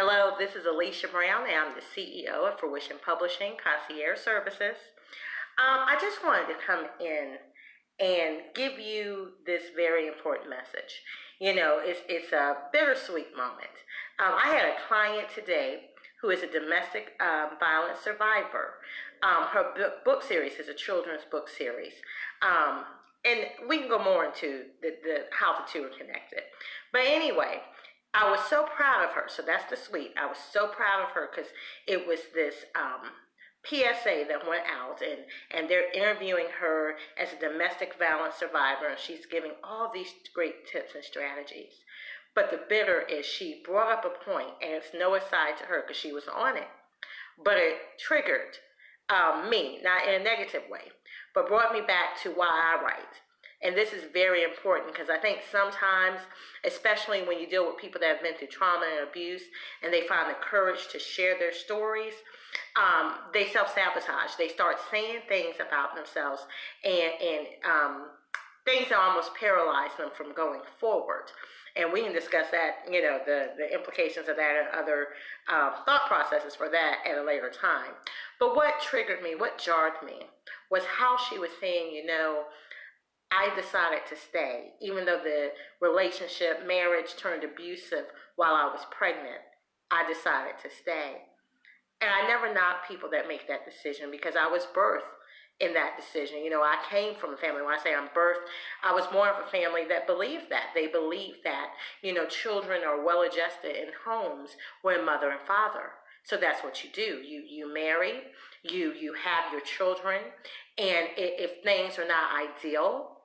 Hello, this is Alicia Brown, and I'm the CEO of Fruition Publishing Concierge Services. I just wanted to come in and give you this very important message. You know, it's a bittersweet moment. I had a client today who is a domestic violence survivor. Her book series is a children's book series. And we can go more into the how the two are connected. But anyway, I was so proud of her. So that's the sweet. I was so proud of her because it was this PSA that went out, and they're interviewing her as a domestic violence survivor, and she's giving all these great tips and strategies. But the bitter is she brought up a point, and it's no aside to her because she was on it, but it triggered me, not in a negative way, but brought me back to why I write. And this is very important because I think sometimes, especially when you deal with people that have been through trauma and abuse and they find the courage to share their stories, they self-sabotage. They start saying things about themselves and things that almost paralyze them from going forward. And we can discuss that, you know, the implications of that and other thought processes for that at a later time. But what triggered me, what jarred me, was how she was saying, you know, I decided to stay, even though the relationship, marriage turned abusive while I was pregnant. I decided to stay. And I never knock people that make that decision because I was birthed in that decision. You know, I came from a family, when I say I'm birthed, I was born of a family that believed that. They believed that, you know, children are well adjusted in homes where mother and father. So that's what you do. You marry, you have your children, and if things are not ideal,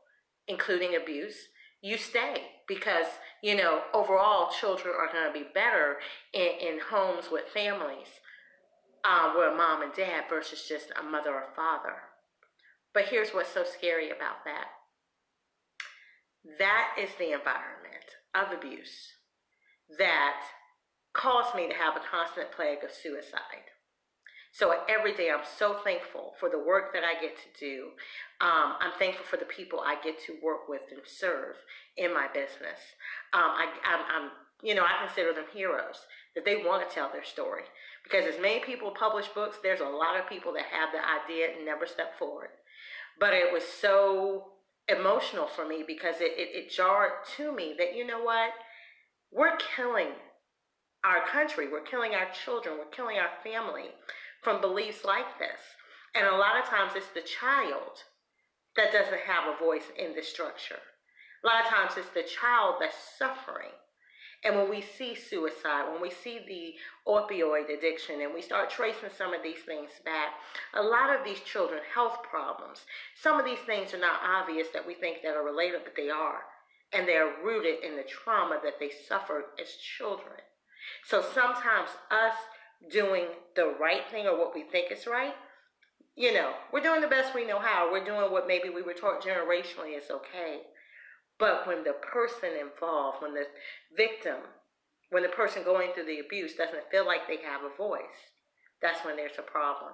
including abuse, you stay because, you know, overall children are going to be better in homes with families where mom and dad versus just a mother or father. But here's what's so scary about that. That is the environment of abuse that caused me to have a constant plague of suicide. So every day I'm so thankful for the work that I get to do. I'm thankful for the people I get to work with and serve in my business. I'm you know, I consider them heroes, that they want to tell their story. Because as many people publish books, there's a lot of people that have the idea and never step forward. But it was so emotional for me because it jarred to me that, you know what, we're killing our country, we're killing our children, we're killing our family from beliefs like this. And a lot of times it's the child that doesn't have a voice in the structure. A lot of times it's the child that's suffering. And when we see suicide, when we see the opioid addiction, and we start tracing some of these things back, a lot of these children, health problems, some of these things are not obvious that we think that are related, but they are. And they're rooted in the trauma that they suffered as children. So sometimes us doing the right thing or what we think is right, you know, we're doing the best we know how. We're doing what maybe we were taught generationally is okay. But when the person involved, when the victim, when the person going through the abuse doesn't feel like they have a voice, that's when there's a problem.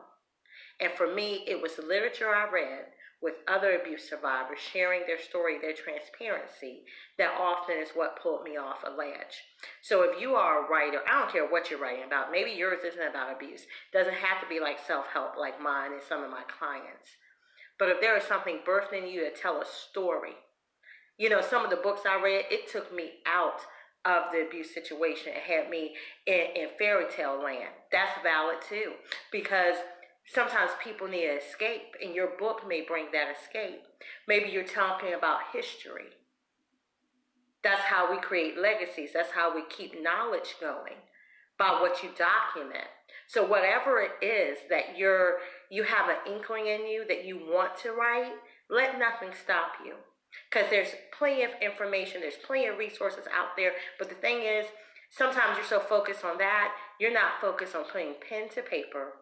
And for me, it was the literature I read with other abuse survivors sharing their story, their transparency, that often is what pulled me off a ledge. So if you are a writer, I don't care what you're writing about, maybe yours isn't about abuse. It doesn't have to be like self-help like mine and some of my clients. But if there is something birthed in you to tell a story, you know, some of the books I read, it took me out of the abuse situation. It had me in fairy tale land. That's valid too, because sometimes people need an escape, and your book may bring that escape. Maybe you're talking about history. That's how we create legacies. That's how we keep knowledge going, by what you document. So whatever it is that you have an inkling in you that you want to write, let nothing stop you. Because there's plenty of information, there's plenty of resources out there. But the thing is, sometimes you're so focused on that, you're not focused on putting pen to paper,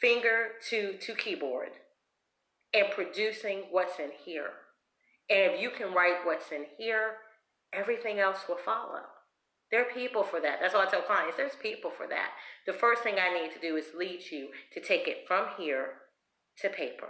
finger to keyboard, and producing what's in here. And if you can write what's in here, everything else will follow. There are people for that. That's what I tell clients. There's people for that. The first thing I need to do is lead you to take it from here to paper.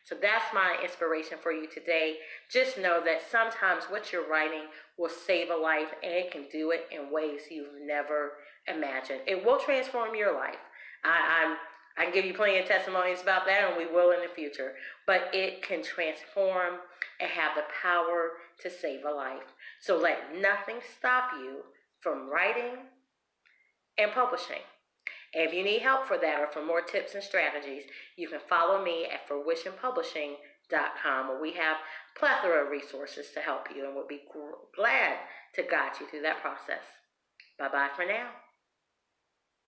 So that's my inspiration for you today. Just know that sometimes what you're writing will save a life, and it can do it in ways you've never imagined. It will transform your life. I can give you plenty of testimonies about that, and we will in the future. But it can transform and have the power to save a life. So let nothing stop you from writing and publishing. And if you need help for that or for more tips and strategies, you can follow me at fruitionpublishing.com, where we have a plethora of resources to help you, and we'll be glad to guide you through that process. Bye-bye for now.